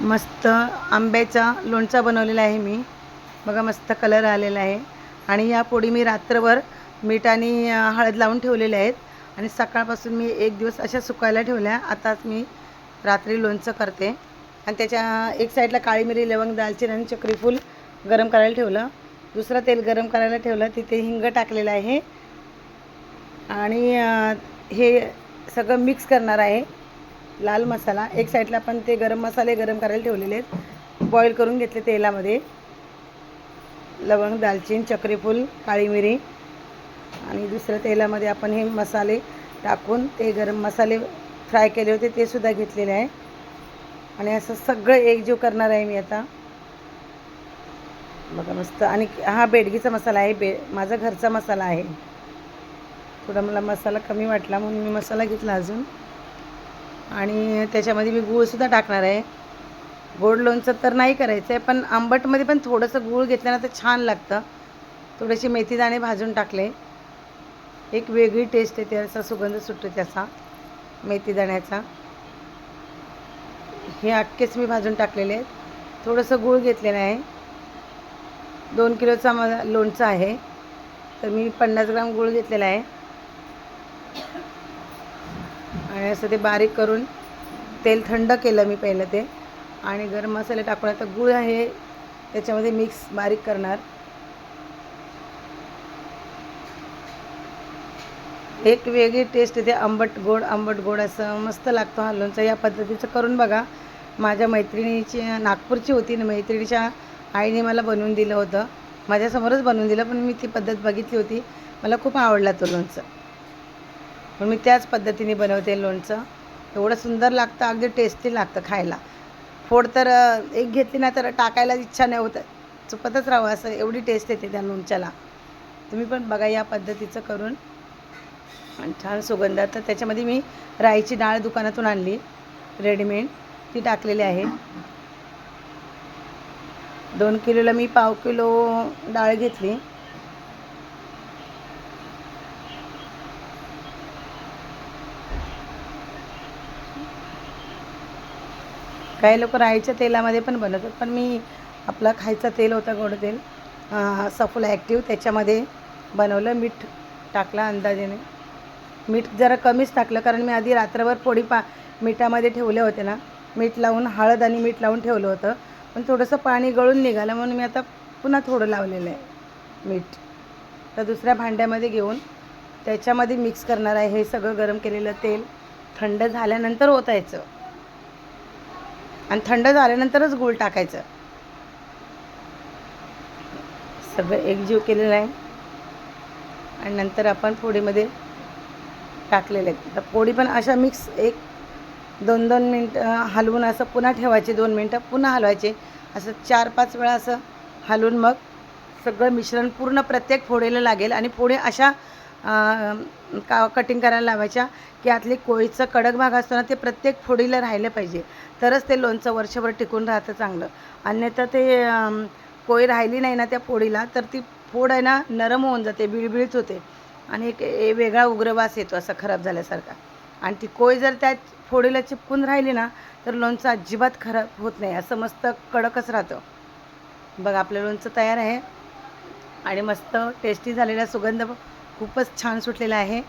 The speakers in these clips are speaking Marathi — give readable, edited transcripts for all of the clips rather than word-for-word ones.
मस्त आंब्याचा लोणचा बनवलेला आहे मी. बघा मस्त कलर आलेला आहे. आणि या पोळी मी रात्रभर मीठ आणि हळद लावून ठेवलेल्या आहेत आणि सकाळपासून मी एक दिवस अशा सुकायला ठेवल्या. आताच मी रात्री लोणचं करते. आणि त्याच्या एक साईडला काळी मिरी, लवंग, दालचिनी आणि चक्रीफूल गरम करायला ठेवलं. दुसरं तेल गरम करायला ठेवलं, तिथे हिंग टाकलेलं आहे. आणि हे सगळं मिक्स करणार आहे. लाल मसाला एक साईडला, पण ते गरम मसाले गरम करायला ठेवलेले आहेत, बॉईल करून घेतले तेलामध्ये. लवंग, दालचिनी, चक्रीफूल, काळी मिरी आणि दुसऱ्या तेलामध्ये आपण हे मसाले टाकून ते गरम मसाले फ्राय केले होते ते सुद्धा घेतलेले आहे. आणि असं सगळं एकजीव करणार आहे मी आता. बघा मस्त. आणि हा बेडगीचा मसाला आहे, माझा घरचा मसाला आहे. थोडा मला मसाला कमी वाटला म्हणून मी मसाला घेतला अजून. आणि त्याच्यामध्ये मी गूळसुद्धा टाकणार आहे. गोड लोणचं तर नाही करायचं आहे, पण आंबटमध्ये पण थोडंसं गूळ घेतल्यानं तर छान लागतं. थोडेसे मेथीदाणे भाजून टाकले, एक वेगळी टेस्ट येते, असा सुगंध सुटतो त्याचा मेथीदाण्याचा. हे अख्खेच मी भाजून टाकलेले आहेत. थोडंसं गूळ घेतलेलं आहे. 2 किलोचा लोणचं आहे तर मी 50 ग्राम गूळ घेतलेला आहे. आणि असं ते बारीक करून तेल थंड केलं मी पहिलं ते, आणि गरम मसाले टाकून आता गूळ आहे त्याच्यामध्ये मिक्स बारीक करणार. एक वेगळी टेस्ट येते, आंबट गोड असं मस्त लागतो हा लोणचं. या पद्धतीचं करून बघा. माझ्या मैत्रिणीची नागपूरची होती ना, मैत्रिणीच्या आईने मला बनवून दिलं होतं, माझ्यासमोरच बनवून दिलं, पण मी ती पद्धत बघितली होती, मला खूप आवडला तो लोणचं, पण मी त्याच पद्धतीने बनवते लोणचं. एवढं सुंदर लागतं, अगदी टेस्टी लागतं खायला. फोड तर एक घेतली ना तर टाकायला इच्छा नाही होत, चुपतच राहावं असं, एवढी टेस्ट येते त्या लोणच्याला. तुम्ही पण बघा या पद्धतीचं करून. आणि छान सुगंध. तर त्याच्यामध्ये मी राईची डाळ दुकानातून आणली रेडीमेड, ती टाकलेली आहे. 2 किलोला मी 1/2 किलो डाळ घेतली. काही लोक राईच्या तेलामध्ये पण बनवतात, पण मी आपला खायचा तेल होता, गोड तेल, सफूल ॲक्टिव्ह, त्याच्यामध्ये बनवलं. मीठ टाकला अंदाजाने, मीठ जरा कमीच टाकलं, कारण मी आधी रात्रभर पोळी मिठामध्ये ठेवले होते ना, मीठ लावून, हळद आणि मीठ लावून ठेवलं होतं, पण थोडंसं पाणी गळून निघालं म्हणून मी आता पुन्हा थोडं लावलेलं आहे मीठ. तर दुसऱ्या भांड्यामध्ये घेऊन त्याच्यामध्ये मिक्स करणार आहे हे सगळं गरम केलेलं तेल. थंड झाल्यानंतर ओतायचं आणि थंड झाल्यानंतरच गूळ टाकायचं. सगळं एकजीव केलेलं आहे आणि नंतर आपण पोळीमध्ये टाकलेले आहेत. तर पोळी पण अशा मिक्स 1-2 मिनटं हलवून असं पुन्हा ठेवायचे, 2 मिनटं पुन्हा हलवायचे, असं 4-5 वेळा असं हलवून मग सगळं मिश्रण पूर्ण प्रत्येक फोडीला लागेल. आणि फोडी अशा कटिंग करायला लावायच्या की आतली कोळीचं कडक भाग असतो ना, ते प्रत्येक फोडीला राहिलं पाहिजे, तरच ते लोणचं वर्षभर टिकून राहतं चांगलं. अन्यथा ते कोळी राहिली नाही ना त्या फोडीला, तर ती फोड आहे ना नरम होऊन जाते, बिळबिळीत होते आणि एक वेगळा उग्रवास येतो असा खराब झाल्यासारखा. आणि ती कोळी जर त्या फोडीला चिपकून राहिली ना तर लोणचं अजिबात खराब होत नाही, असं मस्त कडकच राहतं. बघा आपलं लोणचं तयार आहे आणि मस्त टेस्टी झालेला, सुगंध खूपच छान सुटलेला आहे.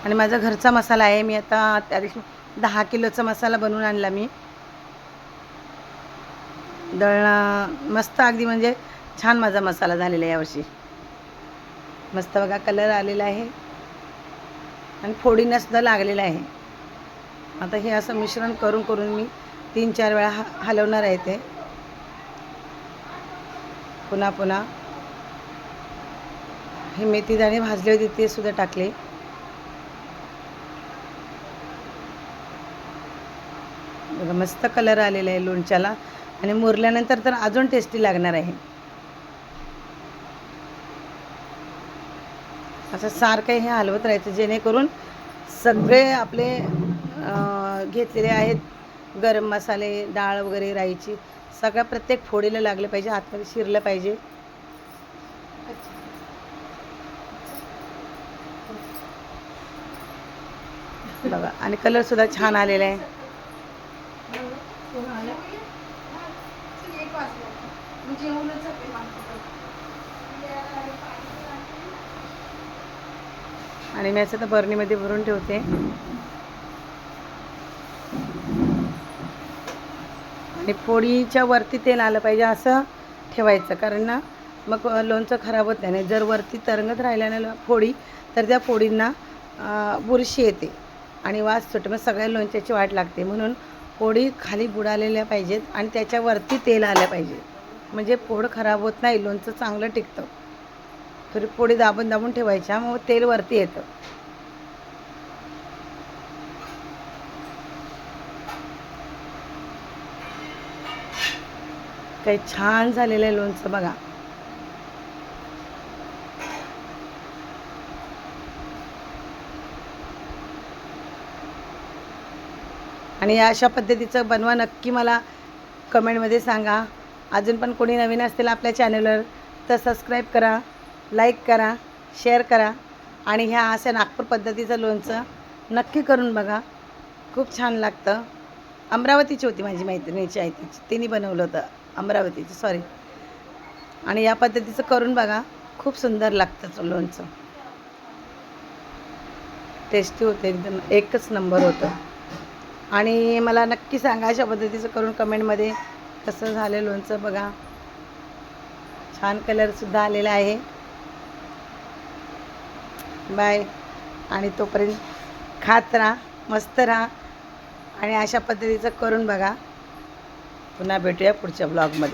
आणि माझा घरचा मसाला आहे. मी आता त्या दिवशी 10 किलोचा मसाला बनवून आणला मी, दळणं मस्त, अगदी म्हणजे छान माझा मसाला झालेला आहे यावर्षी. मस्त बघा कलर आलेला आहे आणि फोडींना सुद्धा लागलेला आहे. आता हे असं मिश्रण करून करून मी 3-4 वेळा हलवणार आहे ते पुन्हा पुन्हा. हे मेथीदाणे भाजले होते ते सुद्धा टाकले. बघा मस्त कलर आलेला आहे लोणच्याला आणि मुरल्यानंतर तर अजून टेस्टी लागणार आहे. असं सारखं हे हलवत राहायचं, जेणेकरून सगळे आपले घेतलेले आहेत गरम मसाले, डाळ वगैरे राईची, सगळ्या प्रत्येक फोडीला लागलं पाहिजे, आतमध्ये शिरलं पाहिजे. बघा आणि कलरसुद्धा छान आलेला आहे. आणि मी असं तर बर्नीमध्ये भरून ठेवते. आणि फोडीच्या वरती तेल आलं पाहिजे असं ठेवायचं, कारण ना मग लोणचं खराब होत नाही. जर वरती तरंगत राहिल्यानं फोडी तर त्या फोडींना बुरशी येते आणि वास सुटते, मग सगळ्या लोणच्याची वाट लागते. म्हणून फोडी खाली बुडालेल्या पाहिजेत आणि त्याच्यावरती तेल आलं पाहिजे, म्हणजे फोड खराब होत नाही, लोणचं चांगलं टिकतं. थोडी फोडी दाबून दाबून ठेवायच्या, मग तेल वरती येतं. काही छान झालेलं आहे लोणचं बघा. आणि अशा पद्धतीचं बनवा, नक्की मला कमेंटमध्ये सांगा. अजून पण कोणी नवीन असतील आपल्या चॅनलवर तर सबस्क्राईब करा, लाईक करा, शेअर करा. आणि ह्या अशा नागपूर पद्धतीचं लोणचं नक्की करून बघा, खूप छान लागतं. अमरावतीची होती माझी मैत्रिणीची आहे, तिने बनवलं होतं, अमरावतीची सॉरी. आणि या पद्धतीचं करून बघा, खूप सुंदर लागतं लोणचं, टेस्टी होतं, एकदम एकच नंबर होतं. आणि मला नक्की सांगा अशा पद्धतीचं करून कमेंटमध्ये कसं झालं लोणचं. बघा छान कलरसुद्धा आलेला आहे. बाय. आणि तोपर्यंत खात राहा, मस्त राहा आणि अशा पद्धतीचं करून बघा. पुन्हा भेटूया पुढच्या ब्लॉगमध्ये.